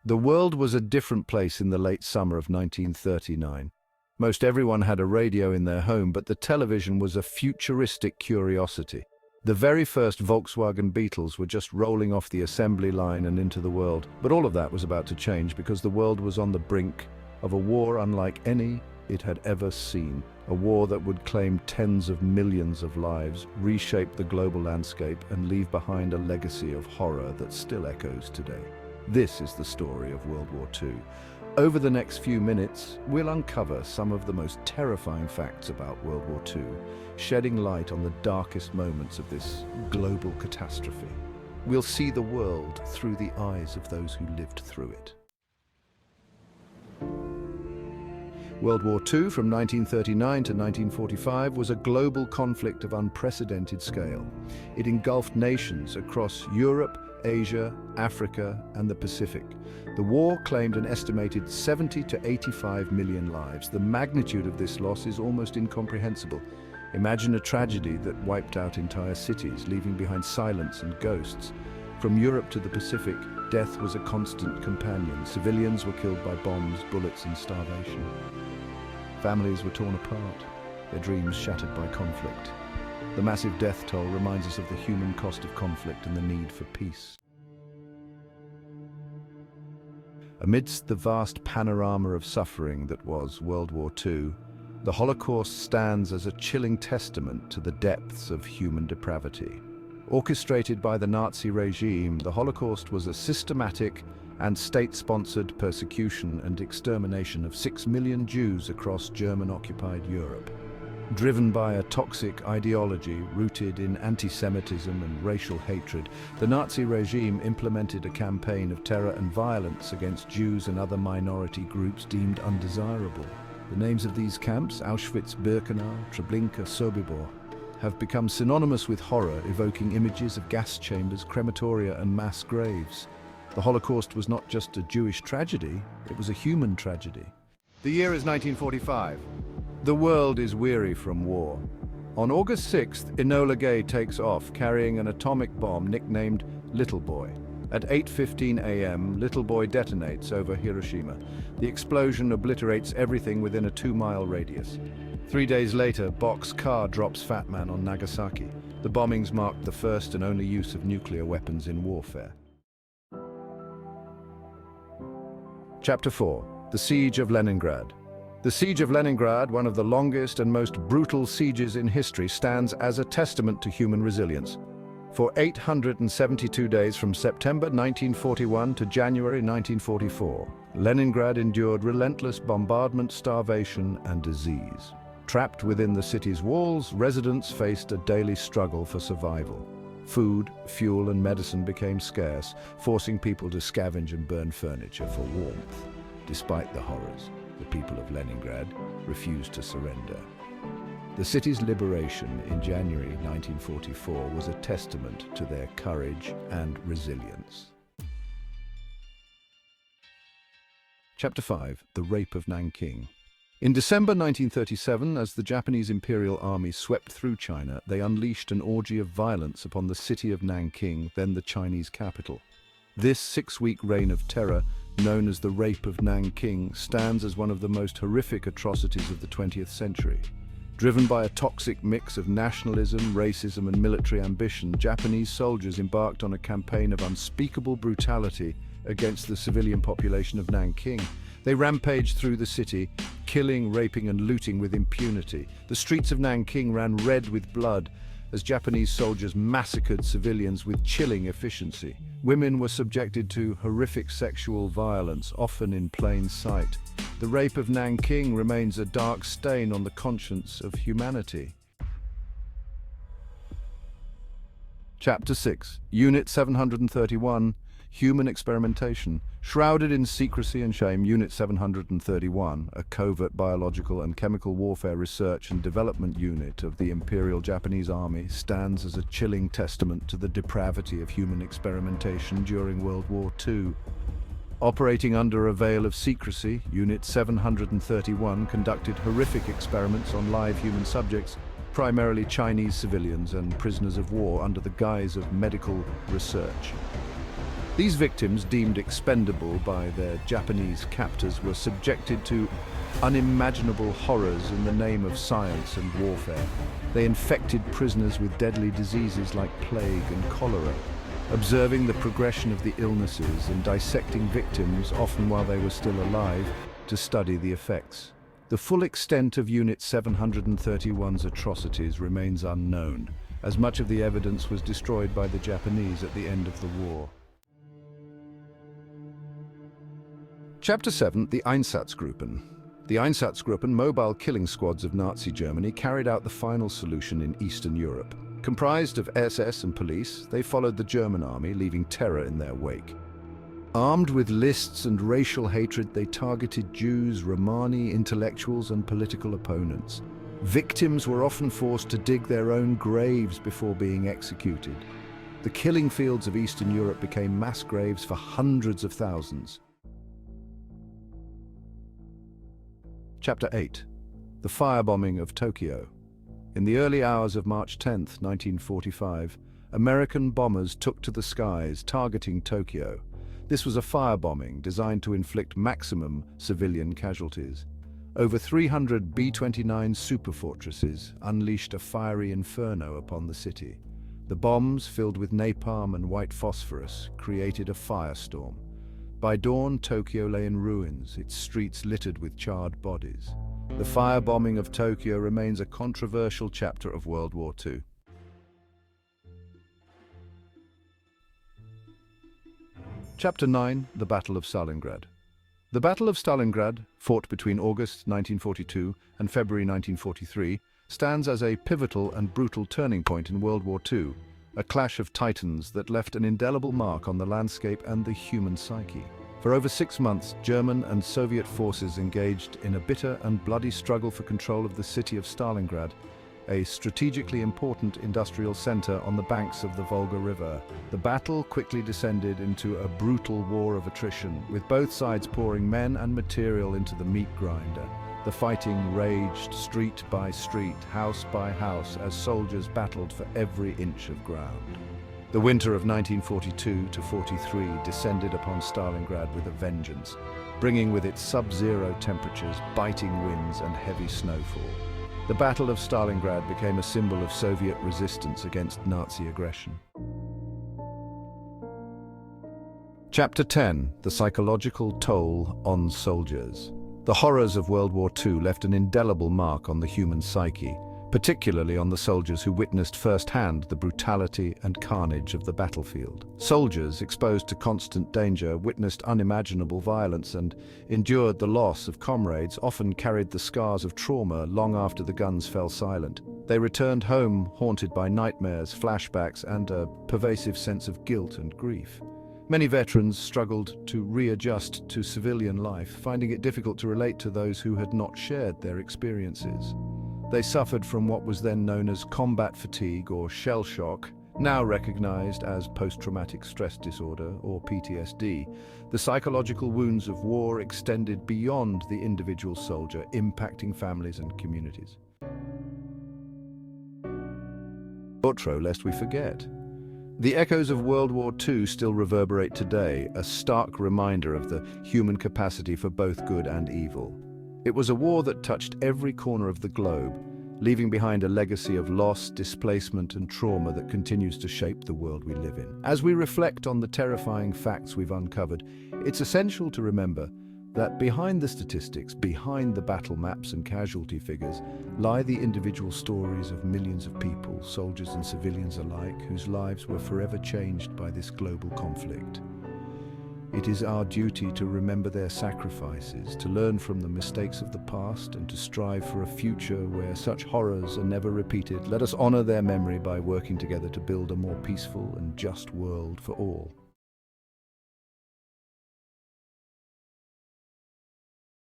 The world was a different place in the late summer of 1939. Most everyone had a radio in their home, but the television was a futuristic curiosity. The very first Volkswagen Beetles were just rolling off the assembly line and into the world. But all of that was about to change because the world was on the brink of a war unlike any it had ever seen. A war that would claim tens of millions of lives, reshape the global landscape, and leave behind a legacy of horror that still echoes today. This is the story of World War II. Over the next few minutes, we'll uncover some of the most terrifying facts about World War II, shedding light on the darkest moments of this global catastrophe. We'll see the world through the eyes of those who lived through it. World War II from 1939 to 1945 was a global conflict of unprecedented scale. It engulfed nations across Europe, Asia, Africa, and the Pacific. The war claimed an estimated 70 to 85 million lives. The magnitude of this loss is almost incomprehensible. Imagine a tragedy that wiped out entire cities, leaving behind silence and ghosts. From Europe to the Pacific, death was a constant companion. Civilians were killed by bombs, bullets, and starvation. Families were torn apart, their dreams shattered by conflict. The massive death toll reminds us of the human cost of conflict and the need for peace. Amidst the vast panorama of suffering that was World War II, the Holocaust stands as a chilling testament to the depths of human depravity. Orchestrated by the Nazi regime, the Holocaust was a systematic and state-sponsored persecution and extermination of 6 million Jews across German-occupied Europe. Driven by a toxic ideology rooted in anti-Semitism and racial hatred, the Nazi regime implemented a campaign of terror and violence against Jews and other minority groups deemed undesirable. The names of these camps, Auschwitz, Birkenau, Treblinka, Sobibor, have become synonymous with horror, evoking images of gas chambers, crematoria, and mass graves. The Holocaust was not just a Jewish tragedy, it was a human tragedy. The year is 1945. The world is weary from war. On August 6th, Enola Gay takes off, carrying an atomic bomb nicknamed Little Boy. At 8:15 a.m., Little Boy detonates over Hiroshima. The explosion obliterates everything within a 2-mile radius. 3 days later, Boxcar drops Fat Man on Nagasaki. The bombings marked the first and only use of nuclear weapons in warfare. Chapter 4. The Siege of Leningrad. The Siege of Leningrad, one of the longest and most brutal sieges in history, stands as a testament to human resilience. For 872 days from September 1941 to January 1944, Leningrad endured relentless bombardment, starvation, and disease. Trapped within the city's walls, residents faced a daily struggle for survival. Food, fuel, and medicine became scarce, forcing people to scavenge and burn furniture for warmth. Despite the horrors, the people of Leningrad refused to surrender. The city's liberation in January 1944 was a testament to their courage and resilience. Chapter 5. The Rape of Nanking. In December 1937, as the Japanese Imperial Army swept through China, they unleashed an orgy of violence upon the city of Nanking, then the Chinese capital. This 6-week reign of terror, known as the Rape of Nanking, stands as one of the most horrific atrocities of the 20th century. Driven by a toxic mix of nationalism, racism, and military ambition, Japanese soldiers embarked on a campaign of unspeakable brutality against the civilian population of Nanking. They rampaged through the city, killing, raping, and looting with impunity. The streets of Nanking ran red with blood as Japanese soldiers massacred civilians with chilling efficiency. Women were subjected to horrific sexual violence, often in plain sight. The Rape of Nanking remains a dark stain on the conscience of humanity. Chapter 6. Unit 731. Human Experimentation. Shrouded in secrecy and shame, Unit 731, a covert biological and chemical warfare research and development unit of the Imperial Japanese Army, stands as a chilling testament to the depravity of human experimentation during World War II. Operating under a veil of secrecy, Unit 731 conducted horrific experiments on live human subjects, primarily Chinese civilians and prisoners of war, under the guise of medical research. These victims, deemed expendable by their Japanese captors, were subjected to unimaginable horrors in the name of science and warfare. They infected prisoners with deadly diseases like plague and cholera, observing the progression of the illnesses and dissecting victims, often while they were still alive, to study the effects. The full extent of Unit 731's atrocities remains unknown, as much of the evidence was destroyed by the Japanese at the end of the war. Chapter 7. The Einsatzgruppen. The Einsatzgruppen, mobile killing squads of Nazi Germany, carried out the final solution in Eastern Europe. Comprised of SS and police, they followed the German army, leaving terror in their wake. Armed with lists and racial hatred, they targeted Jews, Romani, intellectuals, and political opponents. Victims were often forced to dig their own graves before being executed. The killing fields of Eastern Europe became mass graves for hundreds of thousands. Chapter 8. The Firebombing of Tokyo. In the early hours of March 10, 1945, American bombers took to the skies, targeting Tokyo. This was a firebombing designed to inflict maximum civilian casualties. Over 300 B-29 superfortresses unleashed a fiery inferno upon the city. The bombs, filled with napalm and white phosphorus, created a firestorm. By dawn, Tokyo lay in ruins, its streets littered with charred bodies. The firebombing of Tokyo remains a controversial chapter of World War II. Chapter 9. The Battle of Stalingrad. The Battle of Stalingrad, fought between August 1942 and February 1943, stands as a pivotal and brutal turning point in World War II, a clash of titans that left an indelible mark on the landscape and the human psyche. For over 6 months, German and Soviet forces engaged in a bitter and bloody struggle for control of the city of Stalingrad, a strategically important industrial center on the banks of the Volga River. The battle quickly descended into a brutal war of attrition, with both sides pouring men and material into the meat grinder. The fighting raged street by street, house by house, as soldiers battled for every inch of ground. The winter of 1942-43 descended upon Stalingrad with a vengeance, bringing with it sub-zero temperatures, biting winds, and heavy snowfall. The Battle of Stalingrad became a symbol of Soviet resistance against Nazi aggression. Chapter 10. The Psychological Toll on Soldiers. The horrors of World War II left an indelible mark on the human psyche, particularly on the soldiers who witnessed firsthand the brutality and carnage of the battlefield. Soldiers, exposed to constant danger, witnessed unimaginable violence and endured the loss of comrades, often carried the scars of trauma long after the guns fell silent. They returned home haunted by nightmares, flashbacks, and a pervasive sense of guilt and grief. Many veterans struggled to readjust to civilian life, finding it difficult to relate to those who had not shared their experiences. They suffered from what was then known as combat fatigue or shell shock, now recognized as post-traumatic stress disorder or PTSD. The psychological wounds of war extended beyond the individual soldier, impacting families and communities. Outro, lest we forget. The echoes of World War II still reverberate today, a stark reminder of the human capacity for both good and evil. It was a war that touched every corner of the globe, leaving behind a legacy of loss, displacement, and trauma that continues to shape the world we live in. As we reflect on the terrifying facts we've uncovered, it's essential to remember that behind the statistics, behind the battle maps and casualty figures, lie the individual stories of millions of people, soldiers and civilians alike, whose lives were forever changed by this global conflict. It is our duty to remember their sacrifices, to learn from the mistakes of the past, and to strive for a future where such horrors are never repeated. Let us honor their memory by working together to build a more peaceful and just world for all.